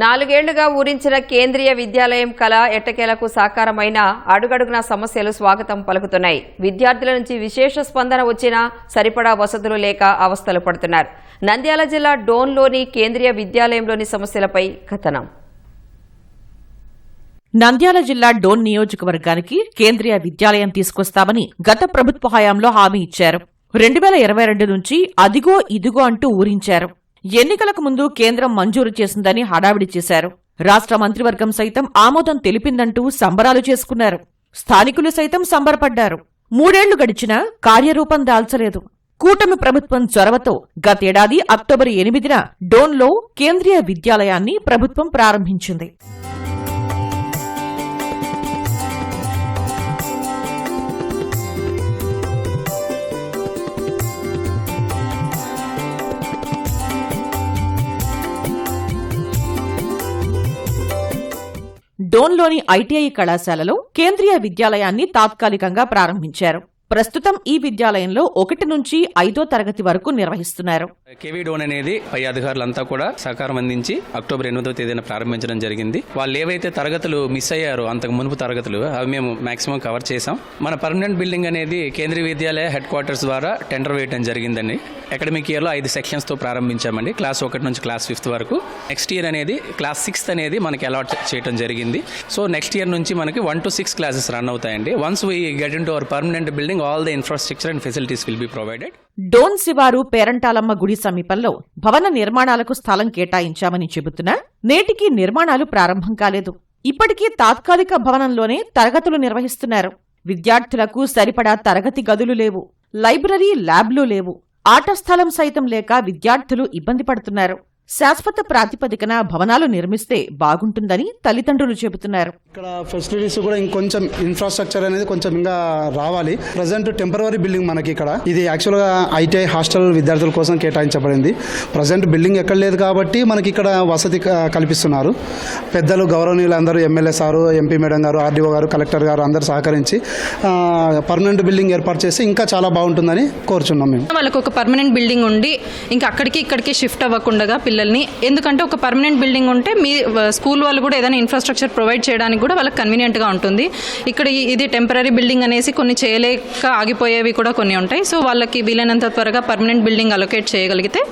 నాలుగేళ్లుగా ఊరించిన కేంద్రీయ విద్యాలయం కళ ఎట్టకేలకు సాకారమైన అడుగడుగున సమస్యలు స్వాగతం పలుకుతున్నాయి. విద్యార్థుల నుంచి విశేష స్పందన వచ్చినా సరిపడా వసతులు లేక అవస్థలు పడుతున్నారు. నంద్యాల జిల్లా డోన్లోని కేంద్రీయ విద్యాలయంలోని సమస్యలపై కథనం. నంద్యాల జిల్లా డోన్ నియోజకవర్గానికి కేంద్రీయ విద్యాలయం తీసుకొస్తామని గత ప్రభుత్వ హయాంలో హామీ ఇచ్చారు. 2022 నుంచి అదిగో ఇదిగో అంటూ ఊరించారు. ఎన్నికలకు ముందు కేంద్రం మంజూరు చేసిందని హడావిడి చేశారు. రాష్ట్ర మంత్రివర్గం సైతం ఆమోదం తెలిపిందంటూ సంబరాలు చేసుకున్నారు. స్థానికులు సైతం సంబరపడ్డారు. 3 ఏళ్లు గడిచినా కార్యరూపం దాల్చలేదు. కూటమి ప్రభుత్వం చొరవతో గతేడాది అక్టోబర్ 8న డోన్లో కేంద్రీయ విద్యాలయాన్ని ప్రభుత్వం ప్రారంభించింది. డోన్లోని ఐటీఐ కళాశాలలో కేంద్రీయ విద్యాలయాన్ని తాత్కాలికంగా ప్రారంభించారు. ప్రస్తుతం ఈ విద్యాలయంలో 1 నుంచి 5వ తరగతి వరకు నిర్వహిస్తున్నారు. కేవీ డోన్ అనేది పై అధికారులంతా కూడా సహకారం అందించి అక్టోబర్ 8వ తేదీన ప్రారంభించడం జరిగింది. వాళ్ళు ఏవైతే తరగతులు మిస్ అయ్యారో అంతకు మునుపు తరగతులు అవి మేము మాక్సిమం కవర్ చేసాం. మన పర్మనెంట్ బిల్డింగ్ అనేది కేంద్రీయ విద్యాలయ హెడ్ క్వార్టర్స్ ద్వారా టెండర్ వేయడం జరిగిందండి. అకాడమిక్ ఇయర్ లో 5 సెక్షన్స్ తో ప్రారంభించామండి. క్లాస్ 1 నుంచి క్లాస్ 5th వరకు. నెక్స్ట్ ఇయర్ అనేది క్లాస్ 6th అనేది మనకి అలాట్ చేయడం జరిగింది. సో నెక్స్ట్ ఇయర్ నుంచి మనకి 1 to 6 క్లాసెస్ రన్ అవుతాయండి. Once we get into our permanent building all the infrastructure and facilities will be provided. డోన్ శివారు పేరంటాలమ్మ గుడి సమీపంలో భవన నిర్మాణాలకు స్థలం కేటాయించామని చెబుతున్నా నేటికి నిర్మాణాలు ప్రారంభం కాలేదు. ఇప్పటికీ తాత్కాలిక భవనంలోనే తరగతులు నిర్వహిస్తున్నారు. విద్యార్థులకు సరిపడా తరగతి గదులు లేవు. లైబ్రరీ, ల్యాబ్లు లేవు. ఆట స్థలం సైతం లేక విద్యార్థులు ఇబ్బంది పడుతున్నారు. శాశ్వత ప్రాతిపదికన భవనాలు నిర్మిస్తే బాగుంటుందని తల్లిదండ్రులు చెబుతున్నారు. ఇక్కడ ఫెసిలిటీస్ కూడా ఇంకొంచెం ఇన్ఫ్రాస్ట్రక్చర్ అనేది కొంచెం ఇంకా రావాలి. ప్రజెంట్ టెంపరరీ బిల్డింగ్ మనకి ఇక్కడ ఇది యాక్చువల్గా ఐటీఐ హాస్టల్ విద్యార్థుల కోసం కేటాయించబడింది. ప్రజెంట్ బిల్డింగ్ ఎక్కడ లేదు కాబట్టి మనకి ఇక్కడ వసతి కల్పిస్తున్నారు. పెద్దలు గౌరవనీయులు అందరూ ఎమ్మెల్యే సారు, ఎంపీ మేడం గారు, ఆర్డీఓ గారు, కలెక్టర్ గారు అందరూ సహకరించి పర్మనెంట్ బిల్డింగ్ ఏర్పాటు చేసి ఇంకా చాలా బాగుంటుందని కోరుచున్నాం. మేము వాళ్ళకి ఒక పర్మనెంట్ బిల్డింగ్ ఉండి ఇంకా అక్కడికి ఇక్కడికి షిఫ్ట్ అవ్వకుండా పిల్లల్ని, ఎందుకంటే ఒక పర్మనెంట్ బిల్డింగ్ ఉంటే మీ స్కూల్ వాళ్ళు కూడా ఏదైనా ఇన్ఫ్రాస్ట్రక్చర్ ప్రొవైడ్ చేయడానికి కూడా వాళ్ళకి కన్వీనియంట్గా ఉంటుంది. ఇక్కడ ఇది టెంపరీ బిల్డింగ్ అనేసి కొన్ని చేయలేక ఆగిపోయేవి కూడా కొన్ని ఉంటాయి. సో వాళ్ళకి వీలైనంత త్వరగా పర్మనెంట్ బిల్డింగ్ అలొకేట్ చేయగలిగితే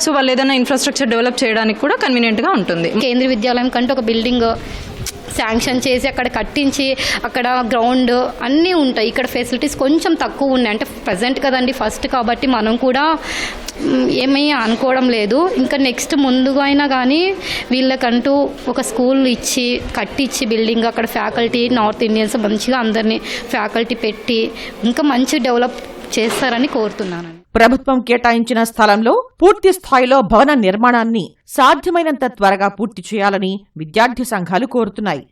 సో వాళ్ళు ఏదైనా ఇన్ఫ్రాస్ట్రక్చర్ డెవలప్ చేయడానికి కూడా కన్వీనియంట్గా ఉంటుంది. కేంద్రీయ విద్యాలయం కంటే ఒక బిల్డింగ్ శాంక్షన్ చేసి అక్కడ కట్టించి అక్కడ గ్రౌండ్ అన్నీ ఉంటాయి. ఇక్కడ ఫెసిలిటీస్ కొంచెం తక్కువ ఉన్నాయి. అంటే ప్రజెంట్ కదండి, ఫస్ట్ కాబట్టి మనం కూడా ఏమీ అనుకోవడం లేదు. ఇంకా నెక్స్ట్ ముందుగా అయినా కానీ వీళ్ళకంటూ ఒక స్కూల్ ఇచ్చి కట్టించి బిల్డింగ్ అక్కడ ఫ్యాకల్టీ నార్త్ ఇండియన్స్ మంచిగా అందరినీ ఫ్యాకల్టీ పెట్టి ఇంకా మంచి డెవలప్ చేస్తారని కోరుతున్నాను. ప్రభుత్వం కేటాయించిన స్థలంలో పూర్తి స్థాయిలో భవన నిర్మాణాన్ని సాధ్యమైనంత త్వరగా పూర్తి చేయాలని విద్యార్థి సంఘాలు కోరుతున్నాయి.